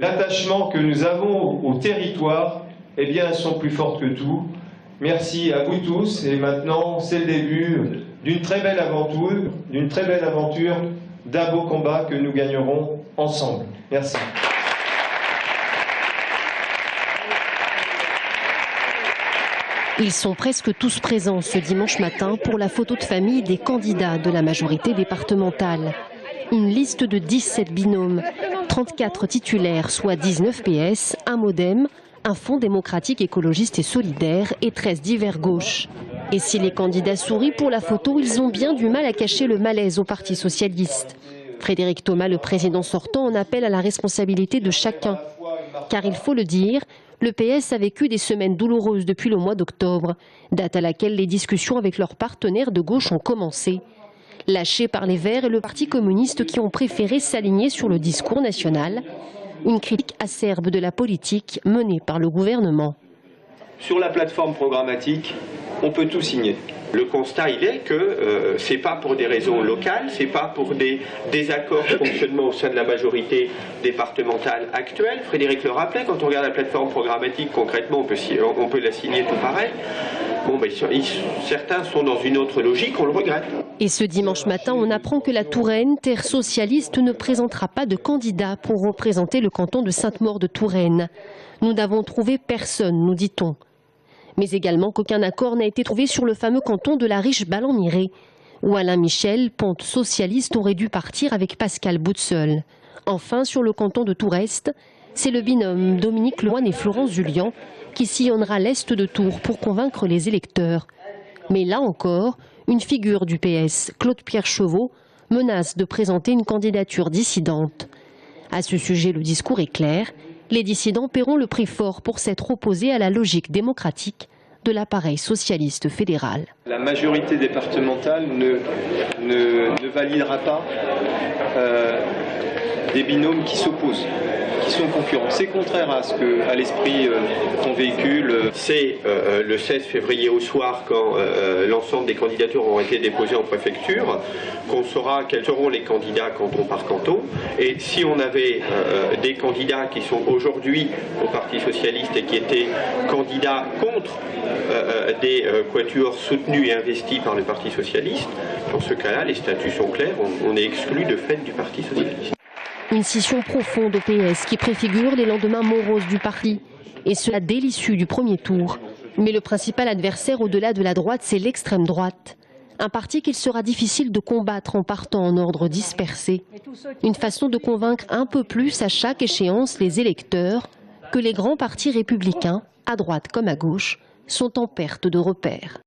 L'attachement que nous avons au territoire, eh bien, elles sont plus fortes que tout. Merci à vous tous et maintenant c'est le début d'une très belle aventure, d'un beau combat que nous gagnerons ensemble. Merci. Ils sont presque tous présents ce dimanche matin pour la photo de famille des candidats de la majorité départementale. Une liste de 17 binômes, 34 titulaires, soit 19 PS, un MoDem, un Fonds démocratique écologiste et solidaire et 13 divers gauche. Et si les candidats sourient pour la photo, ils ont bien du mal à cacher le malaise au Parti socialiste. Frédéric Thomas, le président sortant, en appelle à la responsabilité de chacun. Car il faut le dire, le PS a vécu des semaines douloureuses depuis le mois d'octobre, date à laquelle les discussions avec leurs partenaires de gauche ont commencé. Lâchés par les Verts et le Parti communiste qui ont préféré s'aligner sur le discours national, une critique acerbe de la politique menée par le gouvernement. Sur la plateforme programmatique, on peut tout signer. Le constat, il est que ce n'est pas pour des raisons locales, ce n'est pas pour des désaccords de fonctionnement au sein de la majorité départementale actuelle. Frédéric le rappelait, quand on regarde la plateforme programmatique, concrètement, on peut la signer tout pareil. Bon, ben, certains sont dans une autre logique, on le regrette. Et ce dimanche matin, on apprend que la Touraine, terre socialiste, ne présentera pas de candidat pour représenter le canton de Sainte-Maure-de-Touraine. Nous n'avons trouvé personne, nous dit-on. Mais également qu'aucun accord n'a été trouvé sur le fameux canton de la Riche-Ballan-Miré, où Alain Michel, ponte socialiste, aurait dû partir avec Pascal Boutseul. Enfin, sur le canton de Tours-Est, c'est le binôme Dominique Lemoine et Florence Jullian qui sillonnera l'Est de Tours pour convaincre les électeurs. Mais là encore, une figure du PS, Claude-Pierre Chevaux, menace de présenter une candidature dissidente. À ce sujet, le discours est clair. Les dissidents paieront le prix fort pour s'être opposés à la logique démocratique de l'appareil socialiste fédéral. La majorité départementale ne validera pas des binômes qui s'opposent, qui sont concurrents. C'est contraire à l'esprit qu'on véhicule. C'est le 16 février au soir, quand l'ensemble des candidatures auront été déposées en préfecture, qu'on saura quels seront les candidats canton par canton. Et si on avait des candidats qui sont aujourd'hui au Parti socialiste et qui étaient candidats contre des quatuors soutenus et investis par le Parti socialiste, dans ce cas-là, les statuts sont clairs, on est exclu de fait du Parti socialiste. Une scission profonde au PS qui préfigure les lendemains moroses du parti, et cela dès l'issue du premier tour. Mais le principal adversaire au-delà de la droite, c'est l'extrême droite. Un parti qu'il sera difficile de combattre en partant en ordre dispersé. Une façon de convaincre un peu plus à chaque échéance les électeurs que les grands partis républicains, à droite comme à gauche, sont en perte de repères.